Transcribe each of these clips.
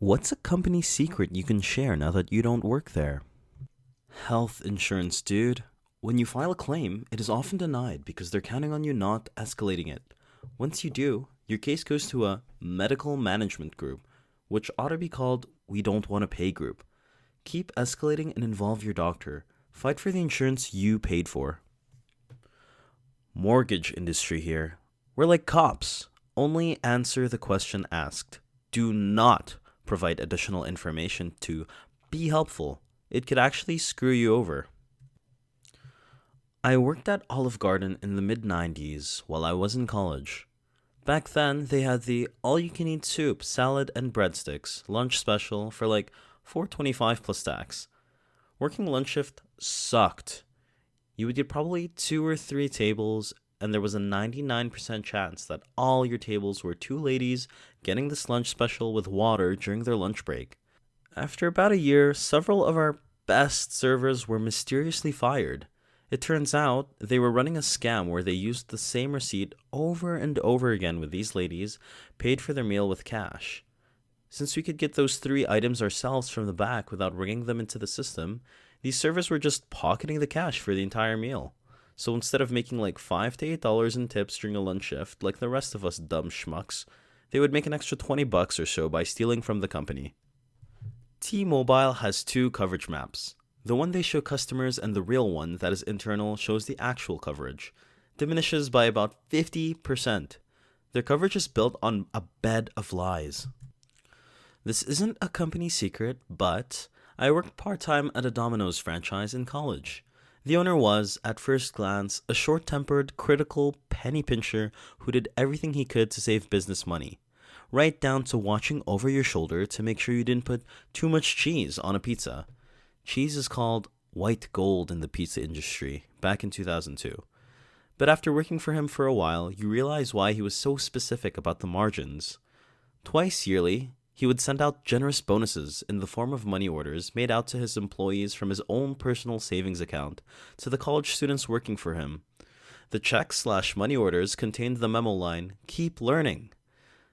What's a company secret you can share now that you don't work there? Health insurance, dude. When you file a claim, it is often denied because they're counting on you not escalating it. Once you do, your case goes to a medical management group, which ought to be called We Don't Want to Pay Group. Keep escalating and involve your doctor. Fight for the insurance you paid for. Mortgage industry here. We're like cops. Only answer the question asked. Do not provide additional information to be helpful. It could actually screw you over. I worked at Olive Garden in the mid-90s while I was in college. Back then, they had the all-you-can-eat soup, salad, and breadsticks lunch special for like $4.25 plus tax. Working lunch shift sucked. You would get probably 2 or 3 tables, and there was a 99% chance that all your tables were 2 ladies getting this lunch special with water during their lunch break. After about a year, several of our best servers were mysteriously fired. It turns out they were running a scam where they used the same receipt over and over again with these ladies, paid for their meal with cash. Since we could get those 3 items ourselves from the back without ringing them into the system, these servers were just pocketing the cash for the entire meal. So instead of making like $5 to $8 in tips during a lunch shift, like the rest of us dumb schmucks, they would make an extra $20 or so by stealing from the company. T-Mobile has 2 coverage maps. The one they show customers and the real one that is internal shows the actual coverage. Diminishes by about 50%. Their coverage is built on a bed of lies. This isn't a company secret, but I worked part-time at a Domino's franchise in college. The owner was, at first glance, a short-tempered, critical penny pincher who did everything he could to save business money. Right down to watching over your shoulder to make sure you didn't put too much cheese on a pizza. Cheese is called white gold in the pizza industry, back in 2002. But after working for him for a while, you realize why he was so specific about the margins. Twice yearly, he would send out generous bonuses in the form of money orders made out to his employees from his own personal savings account to the college students working for him. The checks/money orders contained the memo line, "Keep learning."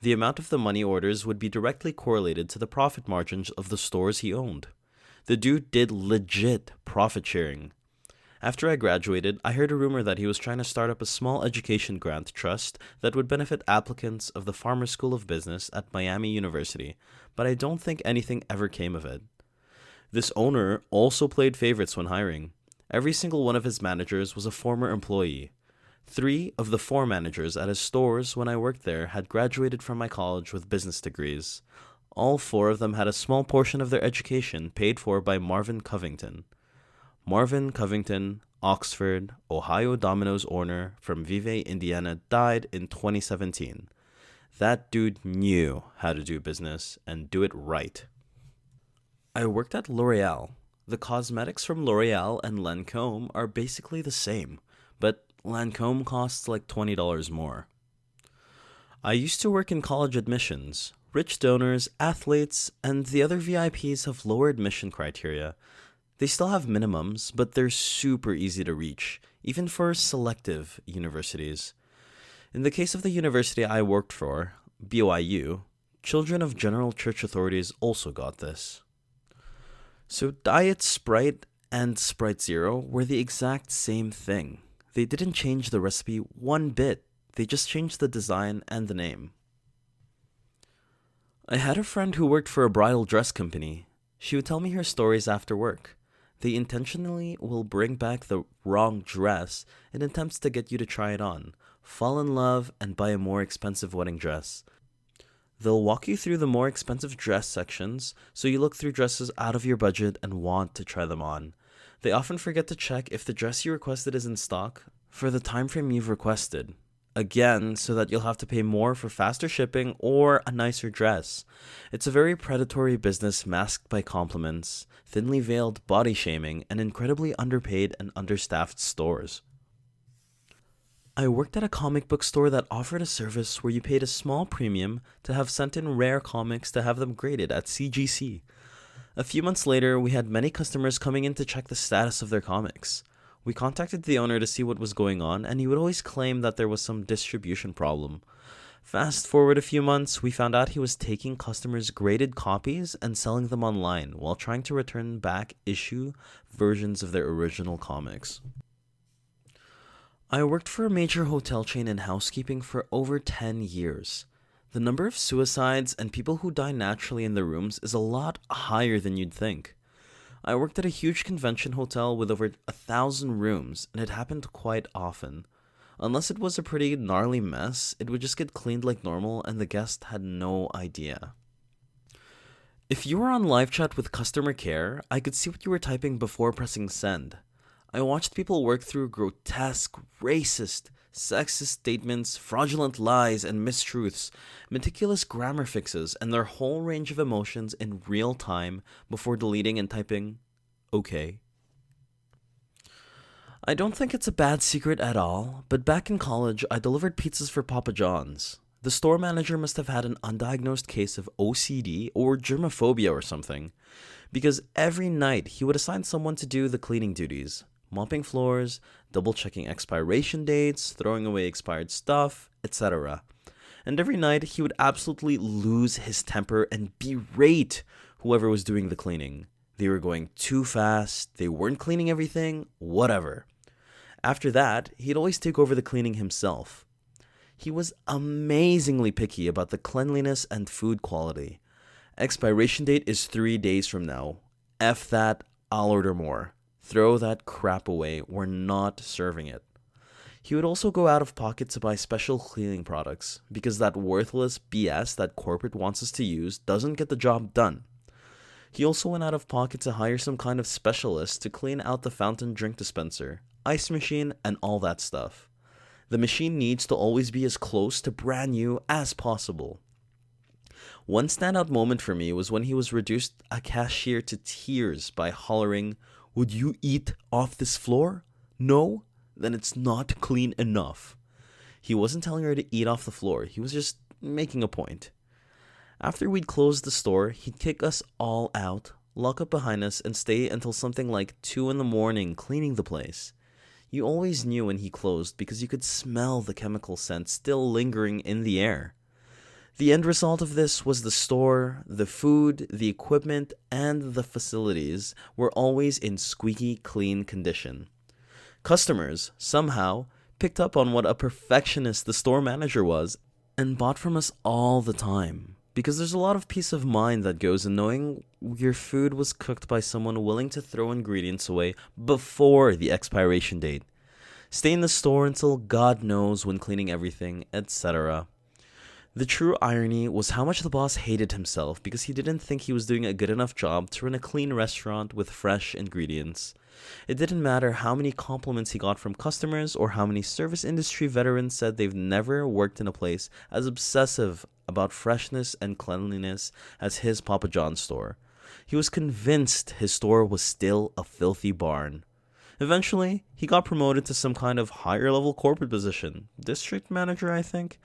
The amount of the money orders would be directly correlated to the profit margins of the stores he owned. The dude did legit profit sharing. After I graduated, I heard a rumor that he was trying to start up a small education grant trust that would benefit applicants of the Farmer School of Business at Miami University, but I don't think anything ever came of it. This owner also played favorites when hiring. Every single one of his managers was a former employee. 3 of the 4 managers at his stores when I worked there had graduated from my college with business degrees. All 4 of them had a small portion of their education paid for by Marvin Covington. Marvin Covington, Oxford, Ohio Domino's owner from Vevey, Indiana, died in 2017. That dude knew how to do business and do it right. I worked at L'Oreal. The cosmetics from L'Oreal and Lancome are basically the same, but Lancome costs like $20 more. I used to work in college admissions. Rich donors, athletes, and the other VIPs have lower admission criteria. They still have minimums, but they're super easy to reach, even for selective universities. In the case of the university I worked for, BYU, children of General Church authorities also got this. So Diet Sprite and Sprite Zero were the exact same thing. They didn't change the recipe one bit. They just changed the design and the name. I had a friend who worked for a bridal dress company. She would tell me her stories after work. They intentionally will bring back the wrong dress in attempts to get you to try it on, fall in love, and buy a more expensive wedding dress. They'll walk you through the more expensive dress sections, so you look through dresses out of your budget and want to try them on. They often forget to check if the dress you requested is in stock for the time frame you've requested. Again, so that you'll have to pay more for faster shipping or a nicer dress. It's a very predatory business masked by compliments, thinly veiled body shaming, and incredibly underpaid and understaffed stores. I worked at a comic book store that offered a service where you paid a small premium to have sent in rare comics to have them graded at CGC. A few months later, we had many customers coming in to check the status of their comics. We contacted the owner to see what was going on, and he would always claim that there was some distribution problem. Fast forward a few months, we found out he was taking customers' graded copies and selling them online while trying to return back issue versions of their original comics. I worked for a major hotel chain in housekeeping for over 10 years. The number of suicides and people who die naturally in their rooms is a lot higher than you'd think. I worked at a huge convention hotel with over 1,000 rooms, and it happened quite often. Unless it was a pretty gnarly mess, it would just get cleaned like normal and the guest had no idea. If you were on live chat with customer care, I could see what you were typing before pressing send. I watched people work through grotesque, racist, sexist statements, fraudulent lies and mistruths, meticulous grammar fixes, and their whole range of emotions in real time before deleting and typing, okay. I don't think it's a bad secret at all, but back in college, I delivered pizzas for Papa John's. The store manager must have had an undiagnosed case of OCD or germophobia or something, because every night he would assign someone to do the cleaning duties, mopping floors, double-checking expiration dates, throwing away expired stuff, etc. And every night he would absolutely lose his temper and berate whoever was doing the cleaning. They were going too fast, they weren't cleaning everything, whatever. After that, he'd always take over the cleaning himself. He was amazingly picky about the cleanliness and food quality. Expiration date is 3 days from now. F that, I'll order more. Throw that crap away, we're not serving it. He would also go out of pocket to buy special cleaning products, because that worthless BS that corporate wants us to use doesn't get the job done. He also went out of pocket to hire some kind of specialist to clean out the fountain drink dispenser, ice machine, and all that stuff. The machine needs to always be as close to brand new as possible. One standout moment for me was when he was reduced a cashier to tears by hollering, "Would you eat off this floor? No? Then it's not clean enough." He wasn't telling her to eat off the floor, he was just making a point. After we'd closed the store, he'd kick us all out, lock up behind us, and stay until something like 2 in the morning cleaning the place. You always knew when he closed because you could smell the chemical scent still lingering in the air. The end result of this was the store, the food, the equipment, and the facilities were always in squeaky clean condition. Customers, somehow, picked up on what a perfectionist the store manager was and bought from us all the time. Because there's a lot of peace of mind that goes in knowing your food was cooked by someone willing to throw ingredients away before the expiration date, stay in the store until God knows when cleaning everything, etc. The true irony was how much the boss hated himself because he didn't think he was doing a good enough job to run a clean restaurant with fresh ingredients. It didn't matter how many compliments he got from customers or how many service industry veterans said they've never worked in a place as obsessive about freshness and cleanliness as his Papa John's store. He was convinced his store was still a filthy barn. Eventually, he got promoted to some kind of higher level corporate position, district manager I think,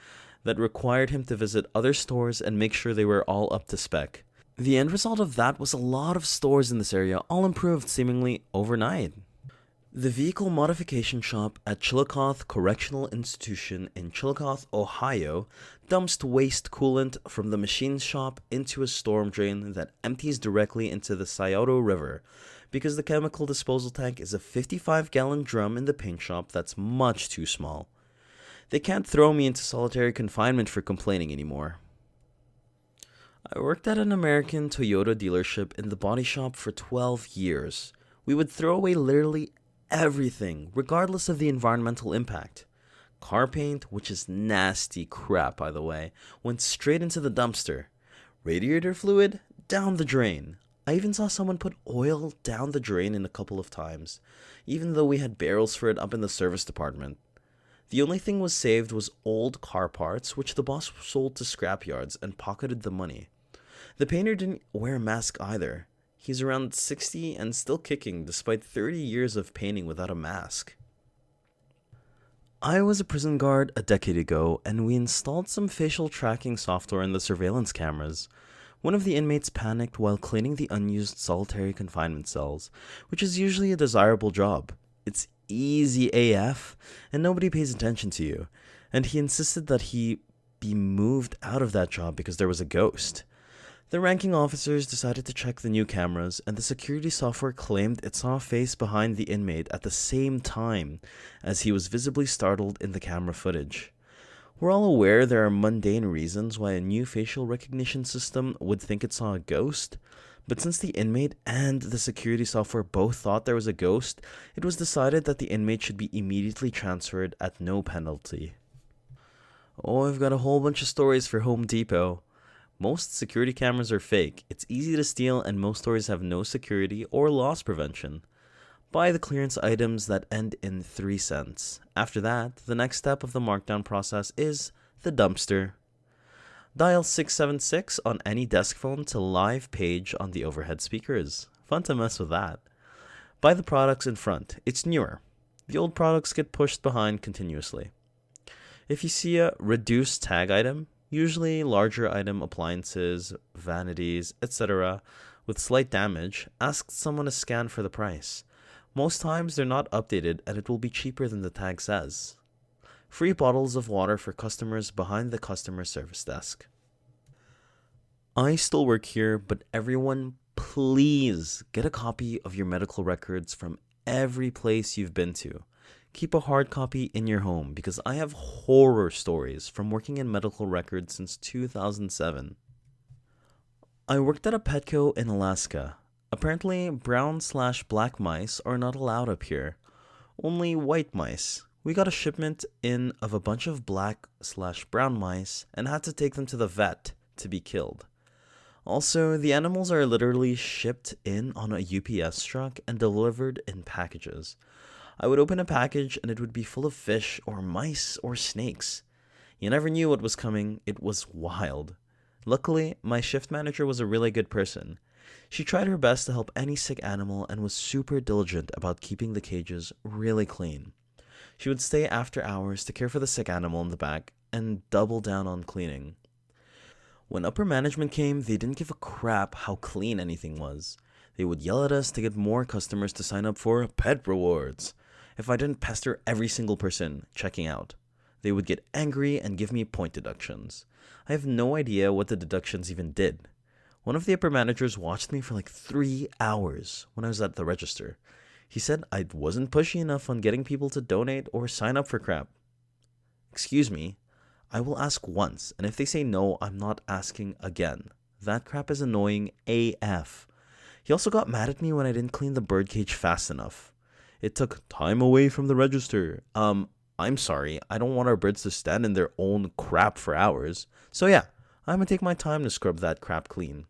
that required him to visit other stores and make sure they were all up to spec. The end result of that was a lot of stores in this area all improved seemingly overnight. The vehicle modification shop at Chillicothe Correctional Institution in Chillicothe, Ohio, dumps waste coolant from the machine shop into a storm drain that empties directly into the Scioto River, because the chemical disposal tank is a 55-gallon drum in the paint shop that's much too small. They can't throw me into solitary confinement for complaining anymore. I worked at an American Toyota dealership in the body shop for 12 years. We would throw away literally everything, regardless of the environmental impact. Car paint, which is nasty crap by the way, went straight into the dumpster. Radiator fluid, down the drain. I even saw someone put oil down the drain in a couple of times, even though we had barrels for it up in the service department. The only thing was saved was old car parts, which the boss sold to scrapyards and pocketed the money. The painter didn't wear a mask either. He's around 60 and still kicking despite 30 years of painting without a mask. I was a prison guard a decade ago, and we installed some facial tracking software in the surveillance cameras. One of the inmates panicked while cleaning the unused solitary confinement cells, which is usually a desirable job. It's easy AF, and nobody pays attention to you, and he insisted that he be moved out of that job because there was a ghost. The ranking officers decided to check the new cameras, and the security software claimed it saw a face behind the inmate at the same time as he was visibly startled in the camera footage. We're all aware there are mundane reasons why a new facial recognition system would think it saw a ghost, but since the inmate and the security software both thought there was a ghost, it was decided that the inmate should be immediately transferred at no penalty. Oh, I've got a whole bunch of stories for Home Depot. Most security cameras are fake, it's easy to steal, and most stores have no security or loss prevention. Buy the clearance items that end in 3 cents. After that, the next step of the markdown process is the dumpster. Dial 676 on any desk phone to live page on the overhead speakers. Fun to mess with that. Buy the products in front, it's newer. The old products get pushed behind continuously. If you see a reduced tag item, usually larger item appliances, vanities, etc., with slight damage, ask someone to scan for the price. Most times they're not updated and it will be cheaper than the tag says. Free bottles of water for customers behind the customer service desk. I still work here, but everyone, please get a copy of your medical records from every place you've been to. Keep a hard copy in your home because I have horror stories from working in medical records since 2007. I worked at a Petco in Alaska. Apparently, brown/black mice are not allowed up here. Only white mice. We got a shipment in of a bunch of black/brown mice and had to take them to the vet to be killed. Also, the animals are literally shipped in on a UPS truck and delivered in packages. I would open a package and it would be full of fish or mice or snakes. You never knew what was coming. It was wild. Luckily, my shift manager was a really good person. She tried her best to help any sick animal and was super diligent about keeping the cages really clean. She would stay after hours to care for the sick animal in the back and double down on cleaning. When upper management came, they didn't give a crap how clean anything was. They would yell at us to get more customers to sign up for pet rewards if I didn't pester every single person checking out. They would get angry and give me point deductions. I have no idea what the deductions even did. One of the upper managers watched me for like 3 hours when I was at the register. He said I wasn't pushy enough on getting people to donate or sign up for crap. Excuse me, I will ask once, and if they say no, I'm not asking again. That crap is annoying AF. He also got mad at me when I didn't clean the birdcage fast enough. It took time away from the register. I'm sorry, I don't want our birds to stand in their own crap for hours. So yeah, I'm gonna take my time to scrub that crap clean.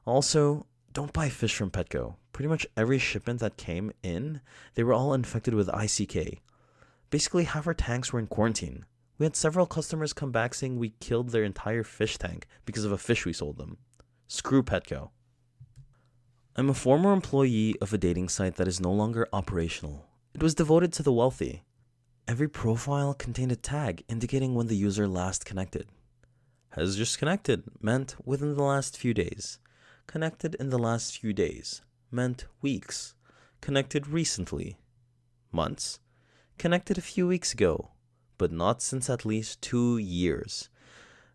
Also, don't buy fish from Petco. Pretty much every shipment that came in, they were all infected with ICK. Basically, half our tanks were in quarantine. We had several customers come back saying we killed their entire fish tank because of a fish we sold them. Screw Petco. I'm a former employee of a dating site that is no longer operational. It was devoted to the wealthy. Every profile contained a tag indicating when the user last connected. Has just connected meant within the last few days. Connected in the last few days meant weeks. Connected recently. Months. Connected a few weeks ago, but not since at least 2 years.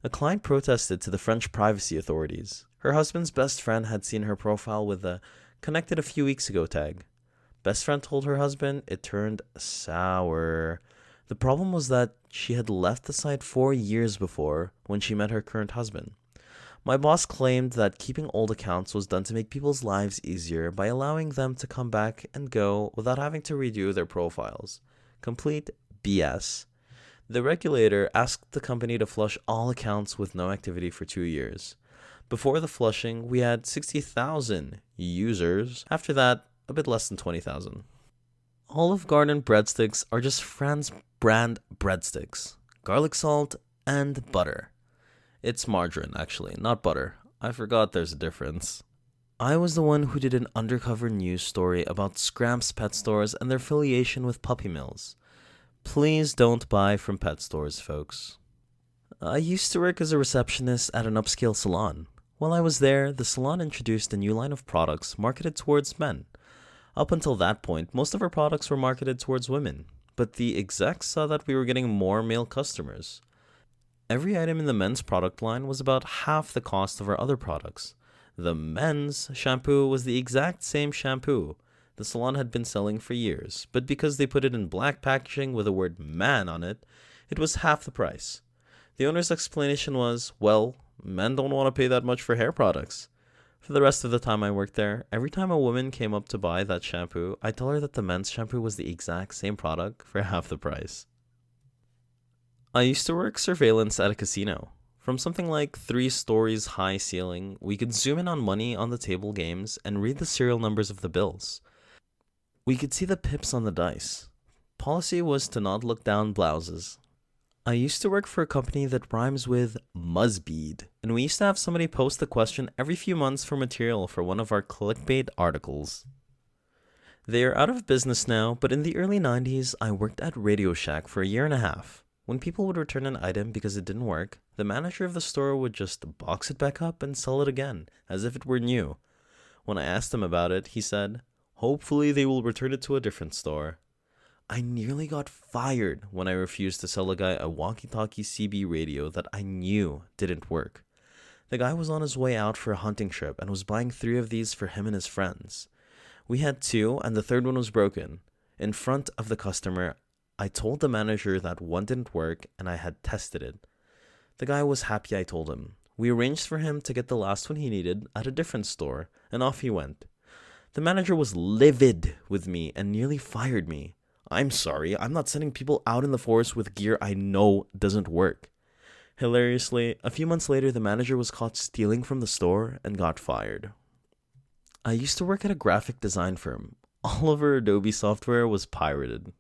A client protested to the French privacy authorities. Her husband's best friend had seen her profile with the connected a few weeks ago tag. Best friend told her husband it turned sour. The problem was that she had left the site 4 years before when she met her current husband. My boss claimed that keeping old accounts was done to make people's lives easier by allowing them to come back and go without having to redo their profiles. Complete BS. The regulator asked the company to flush all accounts with no activity for 2 years. Before the flushing, we had 60,000 users. After that, a bit less than 20,000. Olive Garden breadsticks are just Fran's brand breadsticks. Garlic salt and butter. It's margarine, actually, not butter. I forgot there's a difference. I was the one who did an undercover news story about Scramp's pet stores and their affiliation with puppy mills. Please don't buy from pet stores, folks. I used to work as a receptionist at an upscale salon. While I was there, the salon introduced a new line of products marketed towards men. Up until that point, most of our products were marketed towards women, but the execs saw that we were getting more male customers. Every item in the men's product line was about half the cost of our other products. The men's shampoo was the exact same shampoo the salon had been selling for years, but because they put it in black packaging with the word man on it, it was half the price. The owner's explanation was, well, men don't want to pay that much for hair products. For the rest of the time I worked there, every time a woman came up to buy that shampoo, I tell her that the men's shampoo was the exact same product for half the price. I used to work surveillance at a casino. From something like 3 stories high ceiling, we could zoom in on money on the table games and read the serial numbers of the bills. We could see the pips on the dice. Policy was to not look down blouses. I used to work for a company that rhymes with Muzzbead, and we used to have somebody post a question every few months for material for one of our clickbait articles. They are out of business now, but in the early 90s, I worked at Radio Shack for a year and a half. When people would return an item because it didn't work, the manager of the store would just box it back up and sell it again, as if it were new. When I asked him about it, he said, hopefully they will return it to a different store. I nearly got fired when I refused to sell a guy a walkie-talkie CB radio that I knew didn't work. The guy was on his way out for a hunting trip and was buying 3 of these for him and his friends. We had 2 and the third one was broken. In front of the customer, I told the manager that one didn't work and I had tested it. The guy was happy I told him. We arranged for him to get the last one he needed at a different store, and off he went. The manager was livid with me and nearly fired me. I'm sorry, I'm not sending people out in the forest with gear I know doesn't work. Hilariously, a few months later, the manager was caught stealing from the store and got fired. I used to work at a graphic design firm. All of our Adobe software was pirated.